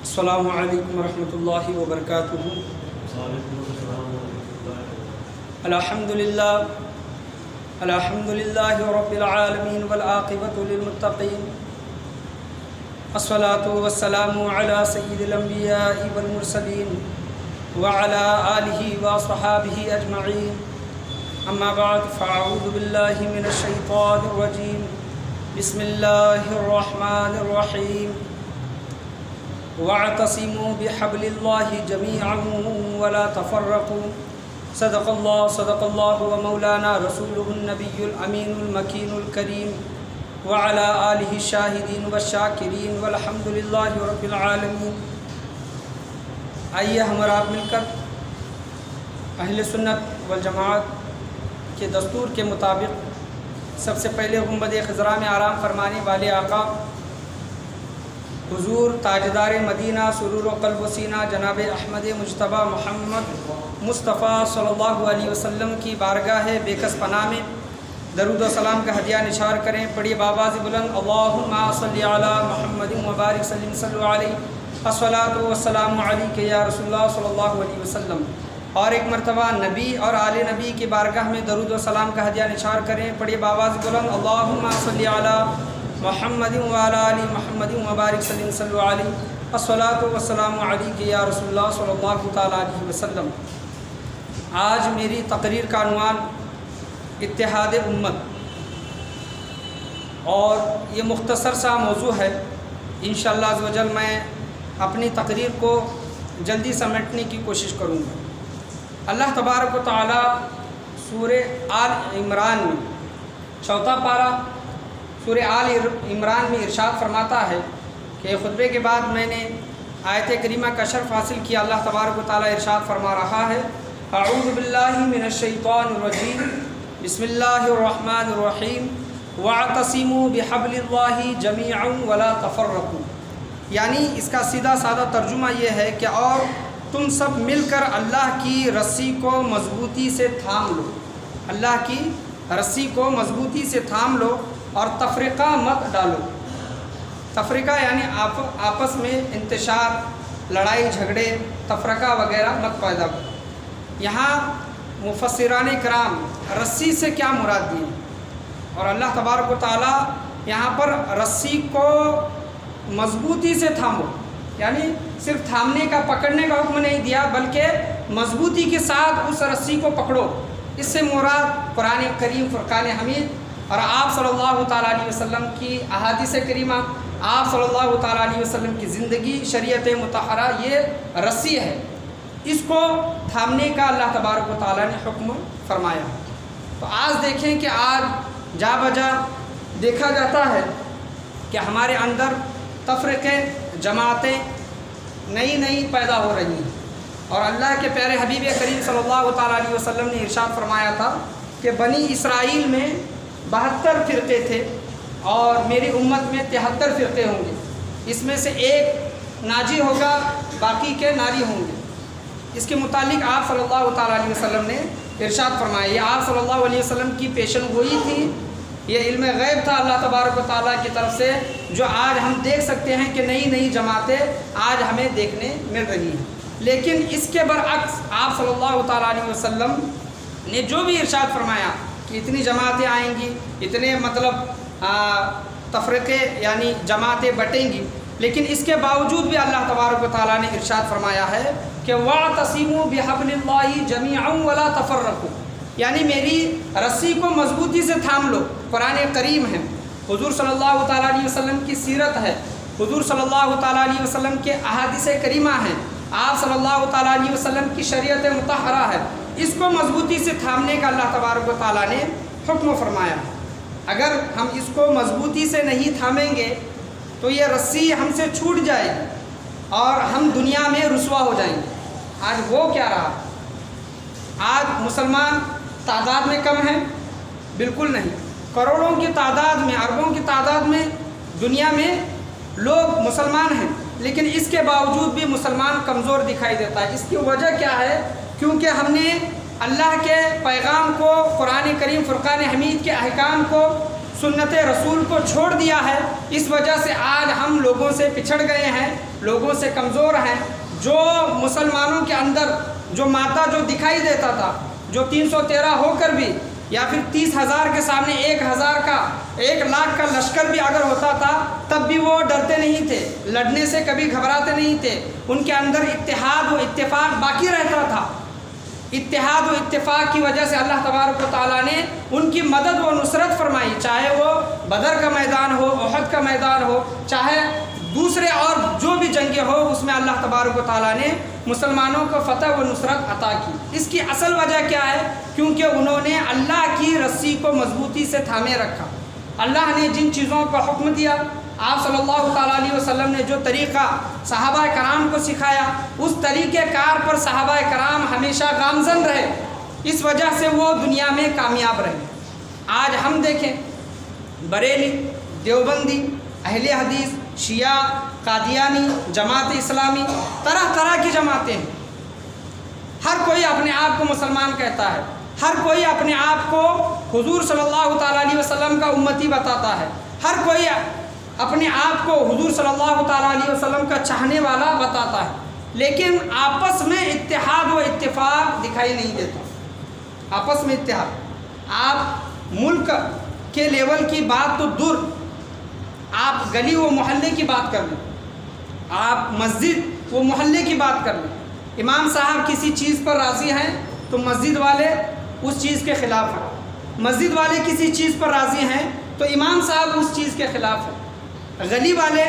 السلام علیکم ورحمۃ اللہ وبرکاتہ۔ الحمد للہ رب العالمین والعاقبۃ للمتقین، الصلاۃ والسلام علی سید الانبیاء والمرسلین وعلی آلہ وصحابہ اجمعین، اما بعد فاعوذ باللہ من الشیطان الرجیم، بسم اللہ الرحمن الرحیم، واعتصموا بحبل اللہ جمیعا ولا تفرقوا، صدق اللہ ومولانا رسولہ النبی الامین المکین الکریم، وعلی آلہ الشاہدین والشاکرین والحمد للہ رب العالمین۔ آئیے ہم اور آپ مل کر اہل سنت والجماعت کے دستور کے مطابق سب سے پہلے گنبد خضرا میں آرام فرمانے والے آقا حضور تاجدار مدینہ سرور و قلب و سینہ جناب احمد مجتبیٰ محمد مصطفیٰ صلی اللہ علیہ وسلم کی بارگاہ بےکس پناہ میں درود و سلام کا ہدیہ نثار کریں۔ پڑھیے بآواز بلند، اللہم صلی علی محمد وبارک وسلم، صلو علیہ، الصلاۃ والسلام علیک یا رسول اللہ صلی اللہ علیہ وسلم۔ اور ایک مرتبہ نبی اور آل نبی کی بارگاہ میں درود و سلام کا ہدیہ نثار کریں۔ پڑھیے بآواز بلند، اللہم صلی علی محمد وعلی آل محمد وبارک وسلم، صلو علیہ، الصلاۃ والسلام علیک یا رسول اللہ صلی اللہ تعالیٰ علیہ وسلم۔ آج میری تقریر کا عنوان اتحاد امت، اور یہ مختصر سا موضوع ہے۔ انشاءاللہ عز و جل میں اپنی تقریر کو جلدی سمیٹنے کی کوشش کروں گا۔ اللہ تبارک و تعالیٰ سورہ آل عمران میں 4واں پارہ سورہ آل عمران میں ارشاد فرماتا ہے کہ خطبے کے بعد میں نے آیت کریمہ کا شرف حاصل کیا۔ اللہ تبارک و تعالیٰ ارشاد فرما رہا ہے، اعوذ باللہ من الشیطان الرجیم، بسم اللہ الرحمن الرحیم، واعتصموا بحبل اللہ جمیعا ولا تفرقوا۔ یعنی اس کا سیدھا سادہ ترجمہ یہ ہے کہ اور تم سب مل کر اللہ کی رسی کو مضبوطی سے تھام لو، اللہ کی رسی کو مضبوطی سے تھام لو اور تفرقہ مت ڈالو۔ تفرقہ یعنی آپس میں انتشار، لڑائی جھگڑے، تفرقہ وغیرہ مت پیدا کرو۔ یہاں مفسران کرام رسی سے کیا مراد دی، اور اللہ تبارک و تعالیٰ یہاں پر رسی کو مضبوطی سے تھامو، یعنی صرف تھامنے کا، پکڑنے کا حکم نہیں دیا، بلکہ مضبوطی کے ساتھ اس رسی کو پکڑو۔ اس سے مراد قرآن کریم، فرقان حمید اور آپ صلی اللہ تعالیٰ علیہ وسلم کی احادیث کریمہ، آپ صلی اللہ تعالیٰ علیہ وسلم کی زندگی، شریعت مطہرہ، یہ رسی ہے، اس کو تھامنے کا اللہ تبارک و تعالیٰ نے حکم فرمایا۔ تو آج دیکھیں کہ آج جا بجا دیکھا جاتا ہے کہ ہمارے اندر تفرقے، جماعتیں نئی پیدا ہو رہی ہیں، اور اللہ کے پیارے حبیب کریم صلی اللہ تعالیٰ علیہ وسلم نے ارشاد فرمایا تھا کہ بنی اسرائیل میں 72 فرقے تھے اور میری امت میں 73 فرقے ہوں گے، اس میں سے ایک ناجی ہوگا، باقی کے ناری ہوں گے۔ اس کے متعلق آپ صلی اللہ تعالیٰ علیہ وسلم نے ارشاد فرمایا۔ یہ آپ صلی اللہ علیہ وسلم کی پیشن گوئی تھی، یہ علم غیب تھا اللہ تبارک و تعالیٰ کی طرف سے، جو آج ہم دیکھ سکتے ہیں کہ نئی جماعتیں آج ہمیں دیکھنے مل رہی ہیں۔ لیکن اس کے برعکس آپ صلی اللہ تعالیٰ علیہ وسلم نے جو بھی ارشاد فرمایا کہ اتنی جماعتیں آئیں گی، اتنے تفرقے یعنی جماعتیں بٹیں گی، لیکن اس کے باوجود بھی اللہ تبارک و تعالیٰ نے ارشاد فرمایا ہے کہ وَاعْتَصِمُوا بِحَبْلِ اللَّهِ جَمِيعًا وَلَا تَفَرَّقُوا، یعنی میری رسی کو مضبوطی سے تھام لو۔ قرآن کریم ہے، حضور صلی اللہ تعالیٰ علیہ وسلم کی سیرت ہے، حضور صلی اللہ تعالیٰ علیہ وسلم کے احادیث کریمہ ہیں، آپ صلی اللہ تعالیٰ علیہ وسلم کی شریعت مطہرہ ہے، اس کو مضبوطی سے تھامنے کا اللہ تبارک و تعالیٰ نے حکم فرمایا۔ اگر ہم اس کو مضبوطی سے نہیں تھامیں گے تو یہ رسی ہم سے چھوٹ جائے گی اور ہم دنیا میں رسوا ہو جائیں گے۔ آج وہ کیا رہا؟ آج مسلمان تعداد میں کم ہیں؟ بالکل نہیں، کروڑوں کی تعداد میں، اربوں کی تعداد میں دنیا میں لوگ مسلمان ہیں، لیکن اس کے باوجود بھی مسلمان کمزور دکھائی دیتا ہے۔ اس کی وجہ کیا ہے؟ کیونکہ ہم نے اللہ کے پیغام کو، قرآن کریم، فرقان حمید کے احکام کو، سنت رسول کو چھوڑ دیا ہے۔ اس وجہ سے آج ہم لوگوں سے پچھڑ گئے ہیں، لوگوں سے کمزور ہیں، جو مسلمانوں کے اندر جو مادہ جو دکھائی دیتا تھا، جو 313 ہو کر بھی یا پھر 30,000 کے سامنے 1,000 کا 1,00,000 کا لشکر بھی اگر ہوتا تھا تب بھی وہ ڈرتے نہیں تھے، لڑنے سے کبھی گھبراتے نہیں تھے، ان کے اندر اتحاد و اتفاق باقی رہتا تھا۔ اتحاد و اتفاق کی وجہ سے اللہ تبارک و تعالیٰ نے ان کی مدد و نصرت فرمائی، چاہے وہ بدر کا میدان ہو، احد کا میدان ہو، چاہے دوسرے اور جو بھی جنگیں ہو، اس میں اللہ تبارک و تعالیٰ نے مسلمانوں کو فتح و نصرت عطا کی۔ اس کی اصل وجہ کیا ہے؟ کیونکہ انہوں نے اللہ کی رسی کو مضبوطی سے تھامے رکھا۔ اللہ نے جن چیزوں کا حکم دیا، آپ صلی اللہ تعالیٰ علیہ وسلم نے جو طریقہ صحابہ کرام کو سکھایا، اس طریقہ کار پر صحابہ کرام ہمیشہ گامزن رہے، اس وجہ سے وہ دنیا میں کامیاب رہے۔ آج ہم دیکھیں بریلی، دیوبندی، اہل حدیث، شیعہ، قادیانی، جماعت اسلامی، طرح طرح کی جماعتیں ہیں۔ ہر کوئی اپنے آپ کو مسلمان کہتا ہے، ہر کوئی اپنے آپ کو حضور صلی اللہ تعالیٰ علیہ وسلم کا امتی بتاتا ہے، ہر کوئی اپنے آپ کو حضور صلی اللہ تعالیٰ علیہ وسلم کا چاہنے والا بتاتا ہے، لیکن آپس میں اتحاد و اتفاق دکھائی نہیں دیتا۔ آپس میں اتحاد، آپ ملک کے لیول کی بات تو دور، آپ گلی و محلے کی بات کر لیں، آپ مسجد و محلے کی بات کر لیں۔ امام صاحب کسی چیز پر راضی ہیں تو مسجد والے اس چیز کے خلاف ہیں، مسجد والے کسی چیز پر راضی ہیں تو امام صاحب اس چیز کے خلاف ہیں۔ گلی والے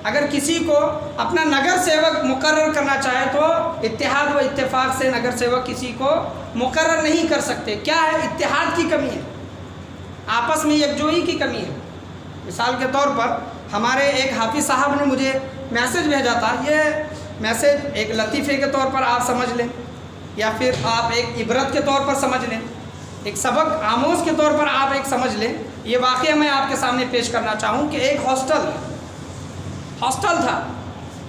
اگر کسی کو اپنا نگر سیوک مقرر کرنا چاہے تو اتحاد و اتفاق سے نگر سیوک کسی کو مقرر نہیں کر سکتے۔ کیا ہے؟ اتحاد کی کمی ہے، آپس میں یکجہتی کی کمی ہے۔ مثال کے طور پر ہمارے ایک حافظ صاحب نے مجھے میسج بھیجا تھا، یہ میسج ایک لطیفے کے طور پر آپ سمجھ لیں یا پھر آپ ایک عبرت کے طور پر سمجھ لیں، ایک سبق آموز کے طور پر آپ ایک سمجھ لیں۔ یہ واقعہ میں آپ کے سامنے پیش کرنا چاہوں کہ ایک ہاسٹل تھا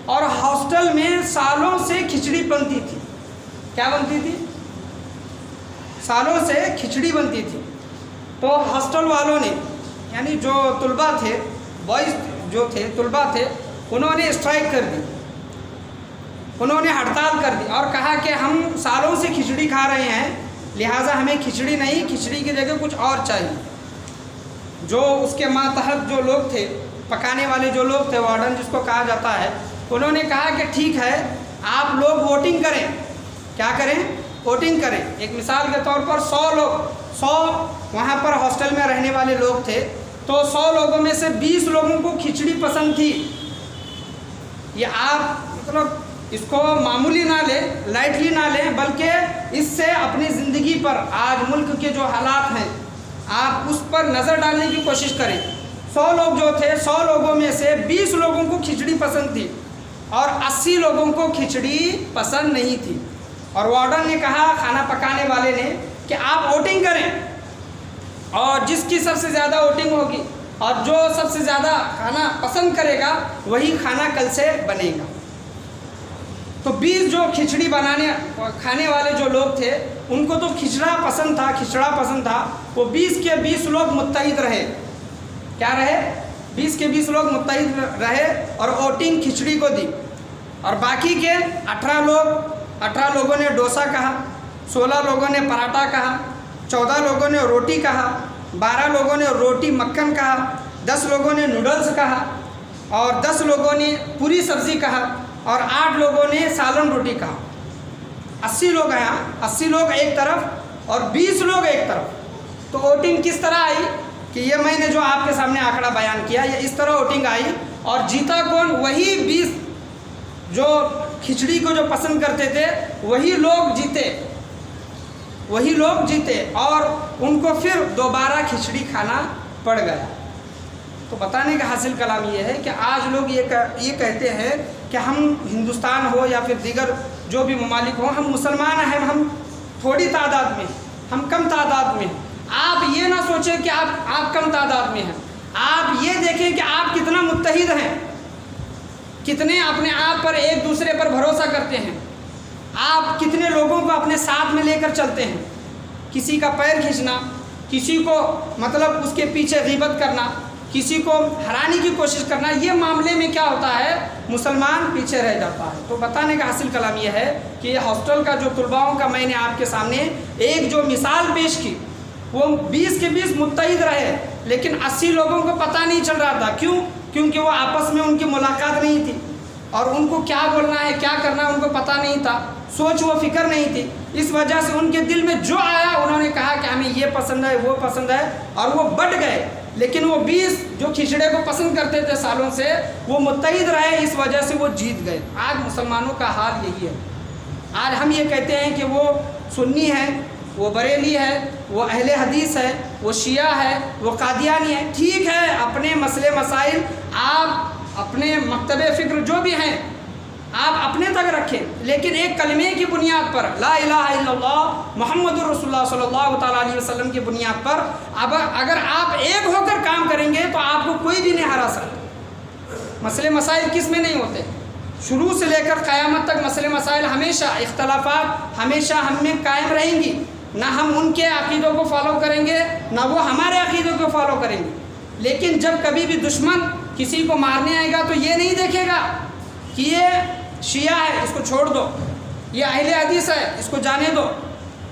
اور ہاسٹل میں سالوں سے کھچڑی بنتی تھی۔ کیا بنتی تھی؟ سالوں سے کھچڑی بنتی تھی۔ تو ہاسٹل والوں نے، یعنی جو طلباء تھے، بوائز جو تھے، طلباء تھے، انہوں نے اسٹرائک کر دی، انہوں نے ہڑتال کر دی اور کہا کہ ہم سالوں سے کھچڑی کھا رہے ہیں، لہٰذا ہمیں کھچڑی نہیں، کھچڑی کی جگہ کچھ اور چاہیے۔ جو اس کے ماتحت جو لوگ تھے، پکانے والے جو لوگ تھے، وارڈن جس کو کہا جاتا ہے، انہوں نے کہا کہ ٹھیک ہے، آپ لوگ ووٹنگ کریں۔ کیا کریں؟ ووٹنگ کریں۔ ایک مثال کے طور پر 100 وہاں پر ہاسٹل میں رہنے والے لوگ تھے، تو 100 لوگوں میں سے 20 لوگوں کو کھچڑی پسند تھی۔ یہ آپ مطلب اس کو معمولی نہ لیں، لائٹلی نہ لیں، بلکہ اس سے اپنی زندگی پر، آج ملک کے جو حالات ہیں، آپ اس پر نظر ڈالنے کی کوشش کریں۔ 100 لوگ جو تھے، 100 لوگوں میں سے 20 لوگوں کو کھچڑی پسند تھی اور 80 لوگوں کو کھچڑی پسند نہیں تھی۔ اور وارڈن نے کہا، کھانا پکانے والے نے، کہ آپ ووٹنگ کریں اور جس کی سب سے زیادہ ووٹنگ ہوگی اور جو سب سے زیادہ کھانا پسند کرے گا وہی کھانا کل سے بنے گا۔ تو 20 جو کھچڑی کھانے والے جو لوگ تھے، ان کو تو کھچڑا پسند تھا، وہ 20 کے 20 لوگ متحد رہے۔ کیا رہے؟ 20 کے 20 لوگ متحد رہے اور ووٹنگ کھچڑی کو دی، اور باقی کے 18 لوگوں نے ڈوسا کہا، 16 لوگوں نے پراٹھا کہا، 14 لوگوں نے روٹی کہا، 12 لوگوں نے روٹی مکھن کہا، 10 لوگوں نے نوڈلز کہا، اور 10 لوگوں نے پوری سبزی کہا، اور 8 لوگوں نے سالن روٹی کہا۔ 80 لوگ ہیں، 80 لوگ ایک طرف اور 20 لوگ ایک طرف۔ تو ووٹنگ کس طرح آئی کہ یہ میں نے جو آپ کے سامنے آنکڑا بیان کیا، یہ اس طرح ووٹنگ آئی، اور جیتا کون؟ وہی 20 جو کھچڑی کو جو پسند کرتے تھے، وہی لوگ جیتے اور ان کو پھر دوبارہ کھچڑی کھانا پڑ گیا۔ تو بتانے کا حاصل کلام یہ ہے کہ آج لوگ یہ کہتے ہیں کہ ہم ہندوستان ہو یا پھر دیگر جو بھی ممالک ہوں، ہم مسلمان ہیں، ہم تھوڑی تعداد میں، ہم کم تعداد میں ہیں۔ آپ یہ نہ سوچیں کہ آپ کم تعداد میں ہیں، آپ یہ دیکھیں کہ آپ کتنا متحد ہیں، کتنے اپنے آپ پر ایک دوسرے پر بھروسہ کرتے ہیں، آپ کتنے لوگوں کو اپنے ساتھ میں لے کر چلتے ہیں۔ کسی کا پیر کھینچنا، کسی کو مطلب اس کے پیچھے غیبت کرنا، کسی کو ہرانے کی کوشش کرنا، یہ معاملے میں کیا ہوتا ہے، مسلمان پیچھے رہ جاتا ہے۔ تو بتانے کا حاصل کلام یہ ہے کہ یہ ہاسٹل کا جو طلباؤں کا میں نے آپ کے سامنے ایک جو مثال پیش کی، وہ 20 کے 20 متحد رہے، لیکن 80 لوگوں کو پتہ نہیں چل رہا تھا۔ کیوں؟ کیونکہ وہ آپس میں ان کی ملاقات نہیں تھی، اور ان کو کیا بولنا ہے کیا کرنا ہے ان کو پتہ نہیں تھا، سوچ و فکر نہیں تھی۔ اس وجہ سے ان کے دل میں جو آیا انہوں نے کہا کہ ہمیں یہ پسند ہے وہ پسند ہے، اور وہ بٹ گئے۔ لیکن وہ 20 جو کھچڑے کو پسند کرتے تھے سالوں سے، وہ متحد رہے، اس وجہ سے وہ جیت گئے۔ آج مسلمانوں کا حال یہی ہے۔ آج ہم یہ کہتے ہیں کہ وہ سنی ہے، وہ بریلی ہے، وہ اہل حدیث ہے، وہ شیعہ ہے، وہ قادیانی ہے۔ ٹھیک ہے، اپنے مسئلے مسائل آپ اپنے مکتب فکر جو بھی ہیں آپ اپنے تک رکھیں، لیکن ایک کلمے کی بنیاد پر، لا الہ الا اللہ محمد الرسول اللہ صلی اللہ تعالیٰ علیہ وسلم کی بنیاد پر اگر آپ ایک ہو کر کام کریں گے تو آپ کو کوئی بھی نہیں ہرا سکتا۔ مسئلے مسائل کس میں نہیں ہوتے؟ شروع سے لے کر قیامت تک مسئلے مسائل ہمیشہ، اختلافات ہمیشہ ہم میں قائم رہیں گی۔ نہ ہم ان کے عقیدوں کو فالو کریں گے، نہ وہ ہمارے عقیدوں کو فالو کریں گے۔ لیکن جب کبھی بھی دشمن کسی کو مارنے آئے گا تو یہ نہیں دیکھے گا کہ یہ شیعہ ہے اس کو چھوڑ دو، یہ اہل حدیث ہے اس کو جانے دو،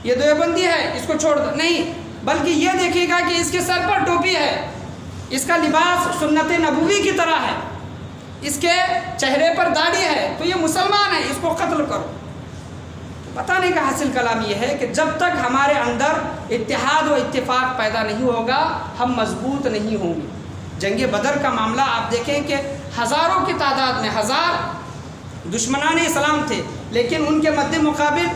یہ دیوبندی ہے اس کو چھوڑ دو، نہیں، بلکہ یہ دیکھے گا کہ اس کے سر پر ٹوپی ہے، اس کا لباس سنت نبوی کی طرح ہے، اس کے چہرے پر داڑھی ہے، تو یہ مسلمان ہے، اس کو قتل کرو۔ بتانے کا حاصل کلام یہ ہے کہ جب تک ہمارے اندر اتحاد و اتفاق پیدا نہیں ہوگا ہم مضبوط نہیں ہوں گے۔ جنگ بدر کا معاملہ آپ دیکھیں کہ ہزاروں کی تعداد میں ہزار دشمنان اسلام تھے، لیکن ان کے مد مقابل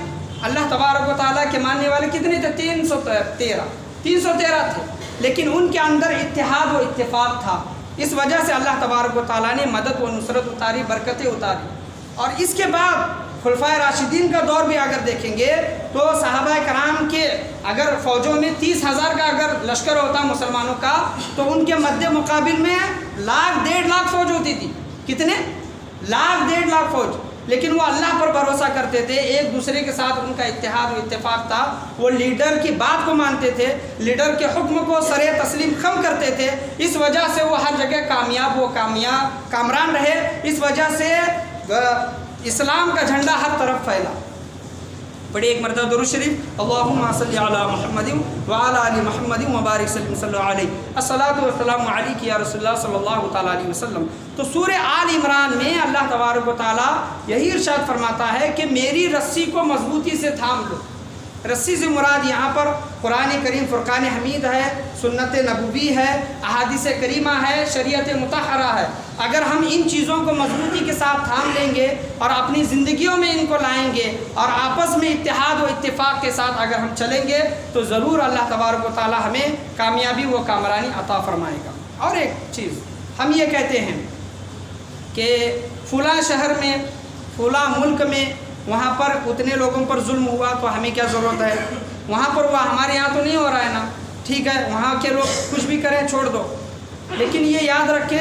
اللہ تبارک و تعالیٰ کے ماننے والے کتنے تھے؟ 313 تھے، لیکن ان کے اندر اتحاد و اتفاق تھا۔ اس وجہ سے اللہ تبارک و تعالیٰ نے مدد و نصرت اتاری، برکتیں اتاری۔ اور اس کے بعد خلفائے راشدین کا دور بھی اگر دیکھیں گے تو صحابہ کرام کے اگر فوجوں میں 30,000 کا اگر لشکر ہوتا مسلمانوں کا تو ان کے مد مقابل میں 1,00,000-1,50,000 فوج ہوتی تھی۔ کتنے؟ 1,00,000-1,50,000 فوج، لیکن وہ اللہ پر بھروسہ کرتے تھے، ایک دوسرے کے ساتھ ان کا اتحاد و اتفاق تھا، وہ لیڈر کی بات کو مانتے تھے، لیڈر کے حکم کو سر تسلیم خم کرتے تھے۔ اس وجہ سے وہ ہر جگہ کامران رہے، اس وجہ سے اسلام کا جھنڈا ہر طرف پھیلا۔ پڑھیے ایک مرتبہ درود شریف، اللہم صلی علی محمد وعلی آل محمد وبارک وسلم صلی اللہ علیہ، الصلاۃ والسلام علیک یا رسول اللہ صلی اللہ تعالیٰ علیہ وسلم۔ تو سورہ آل عمران میں اللہ تبارک و تعالیٰ یہی ارشاد فرماتا ہے کہ میری رسی کو مضبوطی سے تھام لو۔ رسی سے مراد یہاں پر قرآن کریم فرقان حمید ہے، سنت نبوی ہے، احادیث کریمہ ہے، شریعت مطہرہ ہے۔ اگر ہم ان چیزوں کو مضبوطی کے ساتھ تھام لیں گے اور اپنی زندگیوں میں ان کو لائیں گے اور آپس میں اتحاد و اتفاق کے ساتھ اگر ہم چلیں گے تو ضرور اللہ تبارک و تعالیٰ ہمیں کامیابی و کامرانی عطا فرمائے گا۔ اور ایک چیز ہم یہ کہتے ہیں کہ فلاں شہر میں، فلاں ملک میں وہاں پر اتنے لوگوں پر ظلم ہوا تو ہمیں کیا ضرورت ہے، وہاں پر وہ ہمارے یہاں تو نہیں ہو رہا ہے نا، ٹھیک ہے وہاں کے لوگ کچھ بھی کریں چھوڑ دو۔ لیکن یہ یاد رکھے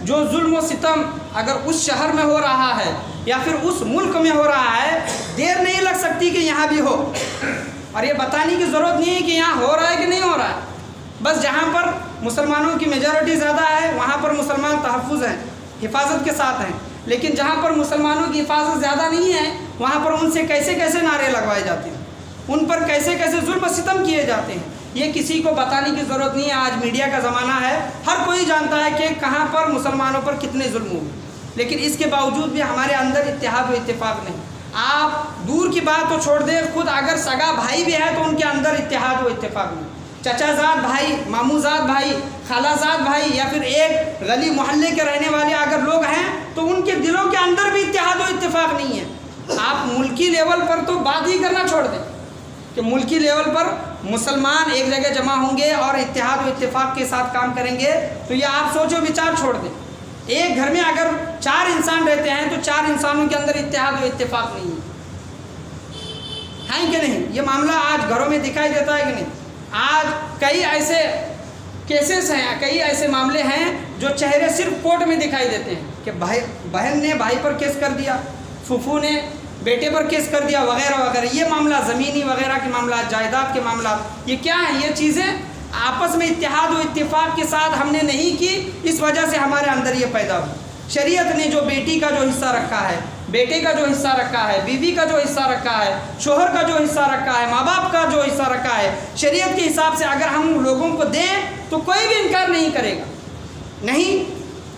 جو ظلم و ستم اگر اس شہر میں ہو رہا ہے یا پھر اس ملک میں ہو رہا ہے، دیر نہیں لگ سکتی کہ یہاں بھی ہو، اور یہ بتانے کی ضرورت نہیں ہے کہ یہاں ہو رہا ہے کہ نہیں ہو رہا ہے۔ بس جہاں پر مسلمانوں کی میجورٹی زیادہ ہے وہاں پر مسلمان تحفظ ہیں، حفاظت کے ساتھ ہیں، لیکن جہاں پر مسلمانوں کی حفاظت زیادہ نہیں ہے وہاں پر ان سے کیسے کیسے نعرے لگوائے جاتے ہیں، ان پر کیسے کیسے ظلم و ستم کیے جاتے ہیں، یہ کسی کو بتانے کی ضرورت نہیں ہے۔ آج میڈیا کا زمانہ ہے، ہر کوئی جانتا ہے کہ کہاں پر مسلمانوں پر کتنے ظلم ہوئے، لیکن اس کے باوجود بھی ہمارے اندر اتحاد و اتفاق نہیں۔ آپ دور کی بات تو چھوڑ دیں، خود اگر سگا بھائی بھی ہے تو ان کے اندر اتحاد و اتفاق نہیں۔ چچا زاد بھائی، ماموں زاد بھائی، خالہ زاد بھائی یا پھر ایک گلی محلے کے رہنے والے اگر لوگ ہیں تو ان کے دلوں کے اندر بھی اتحاد و اتفاق نہیں ہے۔ آپ ملکی لیول پر تو بات ہی کرنا چھوڑ دیں کہ ملکی لیول پر مسلمان ایک جگہ جمع ہوں گے اور اتحاد و اتفاق کے ساتھ کام کریں گے تو یہ آپ سوچو بچار چھوڑ دیں۔ ایک گھر میں اگر 4 انسان رہتے ہیں تو 4 انسانوں کے اندر اتحاد و اتفاق نہیں ہے کہ نہیں؟ یہ معاملہ آج گھروں میں دکھائی دیتا ہے کہ نہیں؟ آج کئی ایسے کیسز ہیں، کئی ایسے معاملے ہیں جو چہرے صرف کورٹ میں دکھائی دیتے ہیں کہ بہن نے بھائی پر کیس کر دیا، پھوپھو نے بیٹے پر کیس کر دیا وغیرہ وغیرہ۔ یہ معاملہ زمینی وغیرہ کے معاملات، جائیداد کے معاملات، یہ کیا ہیں؟ یہ چیزیں آپس میں اتحاد و اتفاق کے ساتھ ہم نے نہیں کی، اس وجہ سے ہمارے اندر یہ پیدا ہوئی۔ شریعت نے جو بیٹی کا جو حصہ رکھا ہے، بیٹے کا جو حصہ رکھا ہے، بیوی کا جو حصہ رکھا ہے، شوہر کا جو حصہ رکھا ہے، ماں باپ کا جو حصہ رکھا ہے، شریعت کے حساب سے اگر ہم لوگوں کو دیں تو کوئی بھی انکار نہیں کرے گا۔ نہیں،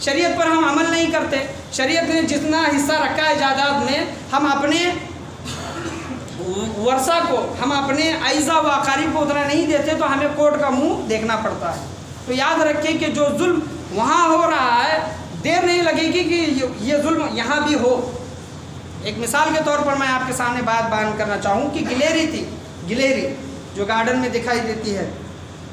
شریعت پر ہم عمل نہیں کرتے۔ شریعت نے جتنا حصہ رکھا ہے جائیداد میں، ہم اپنے ورثہ کو، ہم اپنے اعزا و اقارب کو اتنا نہیں دیتے تو ہمیں کورٹ کا منہ دیکھنا پڑتا ہے۔ تو یاد رکھیں کہ جو ظلم وہاں ہو رہا ہے، دیر نہیں لگے گی کہ یہ ظلم یہاں بھی ہو۔ ایک مثال کے طور پر میں آپ کے سامنے بات بیان کرنا چاہوں کہ گلیری تھی، گلیری جو گارڈن میں دکھائی دیتی ہے،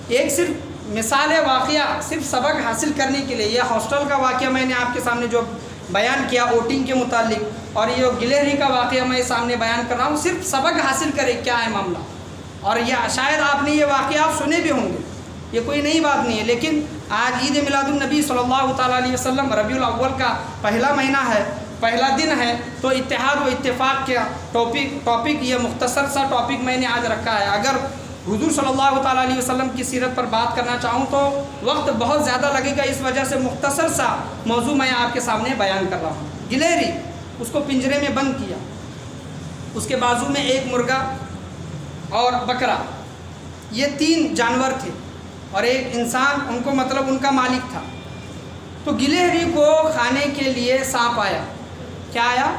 ایک صرف مثال ہے، واقعہ صرف سبق حاصل کرنے کے لیے۔ یہ ہاسٹل کا واقعہ میں نے آپ کے سامنے جو بیان کیا ووٹنگ کے متعلق، اور یہ گلیری کا واقعہ میں سامنے بیان کر رہا ہوں، صرف سبق حاصل کرے کیا ہے معاملہ۔ اور یہ شاید آپ نے یہ واقعہ آپ سنے بھی ہوں گے، یہ کوئی نئی بات نہیں ہے، لیکن آج عید میلاد النبی صلی اللہ تعالیٰ علیہ وسلم ربیع الاول کا پہلا مہینہ ہے، پہلا دن ہے، تو اتحاد و اتفاق کا ٹاپک یہ مختصر سا ٹاپک میں نے آج رکھا ہے۔ اگر حضور صلی اللہ تعالیٰ علیہ وسلم کی سیرت پر بات کرنا چاہوں تو وقت بہت زیادہ لگے گا، اس وجہ سے مختصر سا موضوع میں آپ کے سامنے بیان کر رہا ہوں۔ گلیری، اس کو پنجرے میں بند کیا، اس کے بازو میں ایک مرغا اور بکرا، یہ 3 جانور تھے، اور ایک انسان ان کو مطلب ان کا مالک تھا۔ تو گلہری کو کھانے کے لیے سانپ آیا۔ کیا آیا؟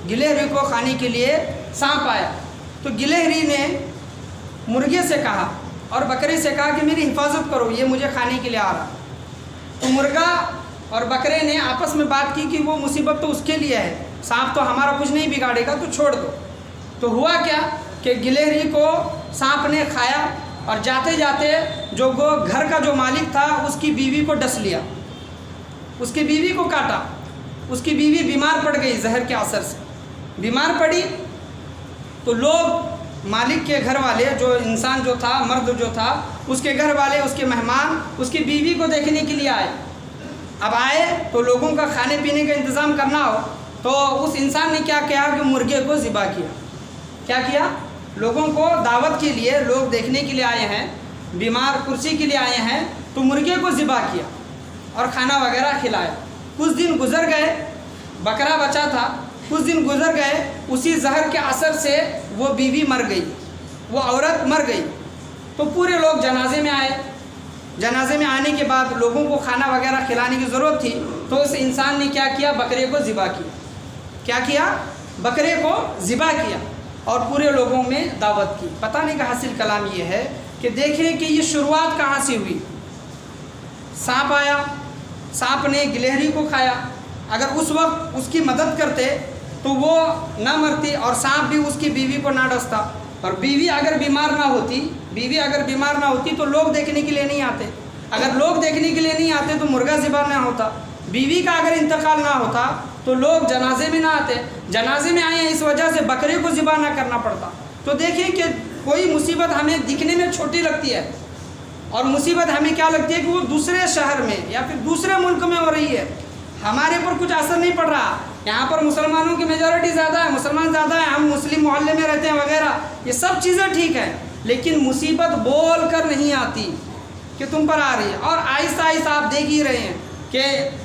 گلہری کو کھانے کے لیے سانپ آیا۔ تو گلہری نے مرغے سے کہا اور بکرے سے کہا کہ میری حفاظت کرو، یہ مجھے کھانے کے لیے آ رہا۔ تو مرغا اور بکرے نے آپس میں بات کی کہ وہ مصیبت تو اس کے لیے ہے، سانپ تو ہمارا کچھ نہیں بگاڑے گا، تو چھوڑ دو۔ تو ہوا کیا کہ گلہری کو سانپ نے کھایا، اور جاتے جاتے جو وہ گھر کا جو مالک تھا اس کی بیوی کو ڈس لیا، اس کی بیوی کو کاٹا۔ اس کی بیوی بیمار پڑ گئی، زہر کے اثر سے بیمار پڑی۔ تو لوگ، مالک کے گھر والے، جو انسان جو تھا، مرد جو تھا، اس کے گھر والے، اس کے مہمان اس کی بیوی کو دیکھنے کے لیے آئے۔ اب آئے تو لوگوں کا کھانے پینے کا انتظام کرنا ہو، تو اس انسان نے کیا کیا کہ مرغے کو ذبح کیا۔ کیا کیا؟ لوگوں کو دعوت کے لیے، لوگ دیکھنے کے لیے آئے ہیں، بیمار کرسی کے لیے آئے ہیں، تو مرغے کو ذبح کیا اور کھانا وغیرہ کھلایا۔ کچھ دن گزر گئے، بکرا بچا تھا، کچھ دن گزر گئے، اسی زہر کے اثر سے وہ بیوی مر گئی، وہ عورت مر گئی۔ تو پورے لوگ جنازے میں آئے۔ جنازے میں آنے کے بعد لوگوں کو کھانا وغیرہ کھلانے کی ضرورت تھی، تو اس انسان نے کیا کیا؟ بکرے کو ذبح کیا۔ کیا کیا؟ بکرے کو ذبح کیا اور پورے لوگوں میں دعوت کی۔ پتہ نہیں کہ حاصل کلام یہ ہے کہ دیکھیں کہ یہ شروعات کہاں سے ہوئی۔ سانپ آیا، سانپ نے گلہری کو کھایا۔ اگر اس وقت اس کی مدد کرتے تو وہ نہ مرتی، اور سانپ بھی اس کی بیوی کو نہ ڈستا، اور بیوی اگر بیمار نہ ہوتی تو لوگ دیکھنے کے لیے نہیں آتے۔ اگر لوگ دیکھنے کے لیے نہیں آتے تو مرغا ذبح نہ ہوتا۔ بیوی کا اگر انتقال نہ ہوتا تو لوگ جنازے میں نہ آتے۔ جنازے میں آئے ہیں اس وجہ سے بکرے کو ذبح نہ کرنا پڑتا۔ تو دیکھیں کہ کوئی مصیبت ہمیں دکھنے میں چھوٹی لگتی ہے، اور مصیبت ہمیں کیا لگتی ہے کہ وہ دوسرے شہر میں یا پھر دوسرے ملک میں ہو رہی ہے، ہمارے پر کچھ اثر نہیں پڑ رہا۔ یہاں پر مسلمانوں کی میجورٹی زیادہ ہے، مسلمان زیادہ ہیں، ہم مسلم محلے میں رہتے ہیں وغیرہ، یہ سب چیزیں ٹھیک ہیں، لیکن مصیبت بول کر نہیں آتی کہ تم پر آ رہی ہے۔ اور آہستہ آہستہ آپ دیکھ ہی رہے ہیں کہ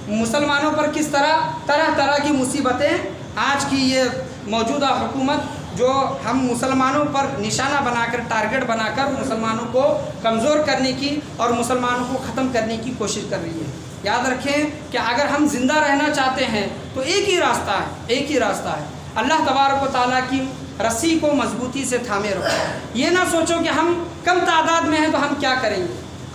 مسلمانوں پر کس طرح کی مصیبتیں، آج کی یہ موجودہ حکومت جو ہم مسلمانوں پر نشانہ بنا کر، ٹارگٹ بنا کر مسلمانوں کو کمزور کرنے کی اور مسلمانوں کو ختم کرنے کی کوشش کر رہی ہے۔ یاد رکھیں کہ اگر ہم زندہ رہنا چاہتے ہیں تو ایک ہی راستہ ہے، اللہ تبارک و تعالیٰ کی رسی کو مضبوطی سے تھامے رکھو۔ یہ نہ سوچو کہ ہم کم تعداد میں ہیں تو ہم کیا کریں گے۔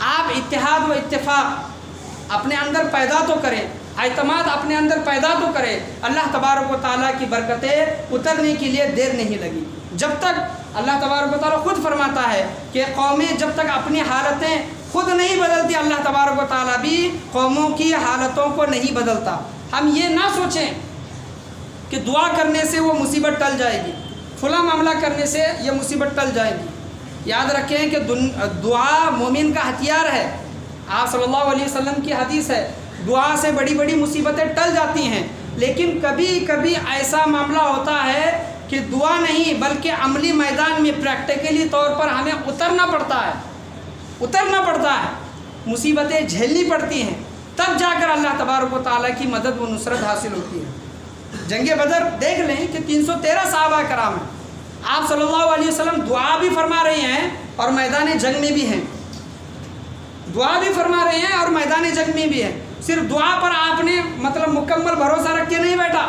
آپ اتحاد و اتفاق اپنے اندر پیدا تو کریں، اعتماد اپنے اندر پیدا تو کریں، اللہ تبارک و تعالیٰ کی برکتیں اترنے کے لیے دیر نہیں لگی۔ جب تک اللہ تبارک و تعالیٰ خود فرماتا ہے کہ قومیں جب تک اپنی حالتیں خود نہیں بدلتی، اللہ تبارک و تعالیٰ بھی قوموں کی حالتوں کو نہیں بدلتا۔ ہم یہ نہ سوچیں کہ دعا کرنے سے وہ مصیبت ٹل جائے گی، فلاں معاملہ کرنے سے یہ مصیبت ٹل جائے گی۔ یاد رکھیں کہ دعا مومن کا ہتھیار ہے۔ آپ صلی اللہ علیہ وسلم کی حدیث ہے، دعا سے بڑی بڑی مصیبتیں ٹل جاتی ہیں، لیکن کبھی کبھی ایسا معاملہ ہوتا ہے کہ دعا نہیں بلکہ عملی میدان میں پریکٹیکلی طور پر ہمیں اترنا پڑتا ہے۔ اترنا پڑتا ہے، مصیبتیں جھیلنی پڑتی ہیں، تب جا کر اللہ تبارک و تعالیٰ کی مدد و نصرت حاصل ہوتی ہے۔ جنگ بدر دیکھ لیں کہ 313 صحابہ کرام ہیں، آپ صلی اللہ علیہ وسلم دعا بھی فرما رہے ہیں اور میدان جنگ میں بھی ہیں، دعا بھی فرما رہے ہیں اور میدان جنگ میں بھی ہیں۔ صرف دعا پر آپ نے مکمل بھروسہ رکھ کے نہیں بیٹھا،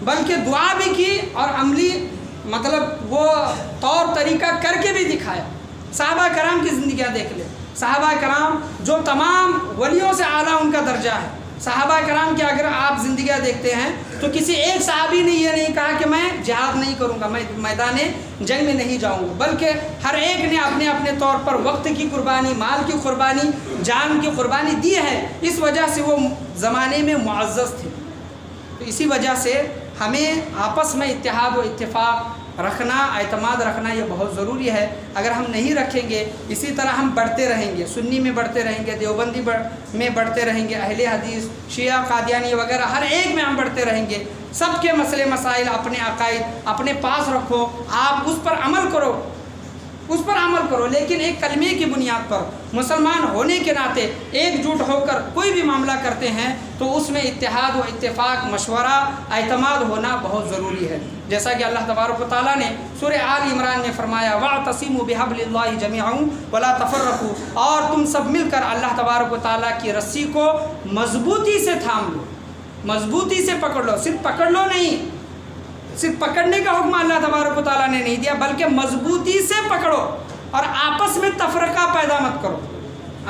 بلکہ دعا بھی کی اور عملی وہ طور طریقہ کر کے بھی دکھایا۔ صحابہ کرام کی زندگیاں دیکھ لیں، صحابہ کرام جو تمام ولیوں سے اعلیٰ ان کا درجہ ہے، صحابہ کرام کی اگر آپ زندگیاں دیکھتے ہیں تو کسی ایک صحابی نے یہ نہیں کہا کہ میں جہاد نہیں کروں گا، میں میدان جنگ میں نہیں جاؤں گا، بلکہ ہر ایک نے اپنے اپنے طور پر وقت کی قربانی، مال کی قربانی، جان کی قربانی دی ہے، اس وجہ سے وہ زمانے میں معزز تھے۔ تو اسی وجہ سے ہمیں آپس میں اتحاد و اتفاق رکھنا، اعتماد رکھنا یہ بہت ضروری ہے۔ اگر ہم نہیں رکھیں گے، اسی طرح ہم بڑھتے رہیں گے، سنی میں بڑھتے رہیں گے، دیوبندی میں بڑھتے رہیں گے، اہل حدیث، شیعہ، قادیانی وغیرہ ہر ایک میں ہم بڑھتے رہیں گے۔ سب کے مسئلے مسائل، اپنے عقائد اپنے پاس رکھو، آپ اس پر عمل کرو، اس پر عمل کرو، لیکن ایک کلمے کی بنیاد پر مسلمان ہونے کے ناطے ایک جٹ ہو کر کوئی بھی معاملہ کرتے ہیں تو اس میں اتحاد و اتفاق، مشورہ، اعتماد ہونا بہت ضروری ہے۔ جیسا کہ اللہ تبارک و تعالیٰ نے سورہ آل عمران میں فرمایا وَاعْتَصِمُوا بِحَبْلِ اللَّهِ جَمِيعًا وَلَا تَفَرَّقُوا، اور تم سب مل کر اللہ تبارک و تعالیٰ کی رسی کو مضبوطی سے تھام لو، مضبوطی سے پکڑ لو، صرف پکڑ لو نہیں، صرف پکڑنے کا حکم اللہ تبارک و تعالیٰ نے نہیں دیا، بلکہ مضبوطی سے پکڑو اور آپس میں تفرقہ پیدا مت کرو،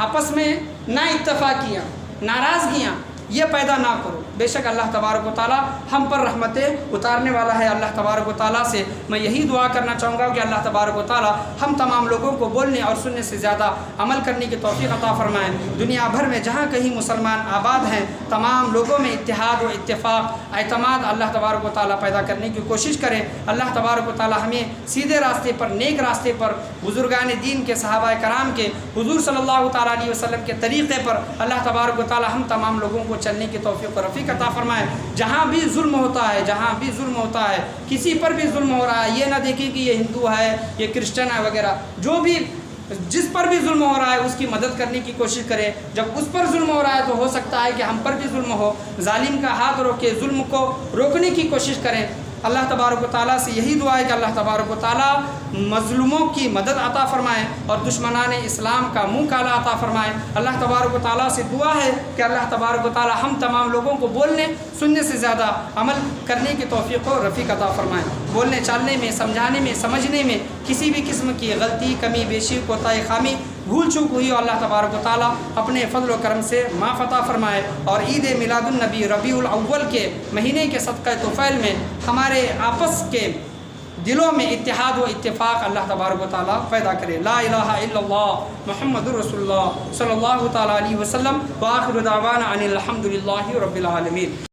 آپس میں نہ اتفاقیاں، ناراضگیاں یہ پیدا نہ کرو۔ بے شک اللہ تبارک و تعالیٰ ہم پر رحمتیں اتارنے والا ہے۔ اللہ تبارک و تعالیٰ سے میں یہی دعا کرنا چاہوں گا کہ اللہ تبارک و تعالیٰ ہم تمام لوگوں کو بولنے اور سننے سے زیادہ عمل کرنے کی توفیق عطا فرمائیں۔ دنیا بھر میں جہاں کہیں مسلمان آباد ہیں، تمام لوگوں میں اتحاد و اتفاق، اعتماد اللہ تبارک و تعالیٰ پیدا کرنے کی کوشش کریں۔ اللہ تبارک و تعالیٰ ہمیں سیدھے راستے پر، نیک راستے پر، بزرگان دین کے، صحابہ کرام کے، حضور صلی اللہ تعالیٰ علیہ وسلم کے طریقے پر اللہ تبارک و تعالیٰ ہم تمام لوگوں کو چلنے کی توفیق و رفیق عطا فرمائے۔ جہاں بھی ظلم ہوتا ہے، جہاں بھی ظلم ہوتا ہے، کسی پر بھی ظلم ہو رہا ہے، یہ نہ دیکھیں کہ یہ ہندو ہے، یہ کرسچن ہے وغیرہ، جو بھی جس پر بھی ظلم ہو رہا ہے اس کی مدد کرنے کی کوشش کریں۔ جب اس پر ظلم ہو رہا ہے تو ہو سکتا ہے کہ ہم پر بھی ظلم ہو، ظالم کا ہاتھ روکے، ظلم کو روکنے کی کوشش کریں۔ اللہ تبارک و تعالیٰ سے یہی دعا ہے کہ اللہ تبارک و تعالیٰ مظلوموں کی مدد عطا فرمائے اور دشمنان اسلام کا منہ کالا عطا فرمائے۔ اللہ تبارک و تعالیٰ سے دعا ہے کہ اللہ تبارک و تعالیٰ ہم تمام لوگوں کو بولنے سننے سے زیادہ عمل کرنے کی توفیق و رفیق عطا فرمائے۔ بولنے چالنے میں، سمجھانے میں، سمجھنے میں کسی بھی قسم کی غلطی، کمی، بیشی، کوتاہی، خامی، بھول چوک ہوئی اور اللہ تبارک و تعالیٰ اپنے فضل و کرم سے معاف عطا فرمائے۔ اور عید میلاد النبی ربیع الاول کے مہینے کے صدقہ طفیل میں ہمارے آپس کے دلوں میں اتحاد و اتفاق اللہ تبارک و تعالیٰ پیدا کرے۔ لا الہ الا اللہ محمد رسول اللہ صلی اللہ تعالیٰ علیہ وسلم، وآخر دعوانا ان الحمد للہ رب العالمین۔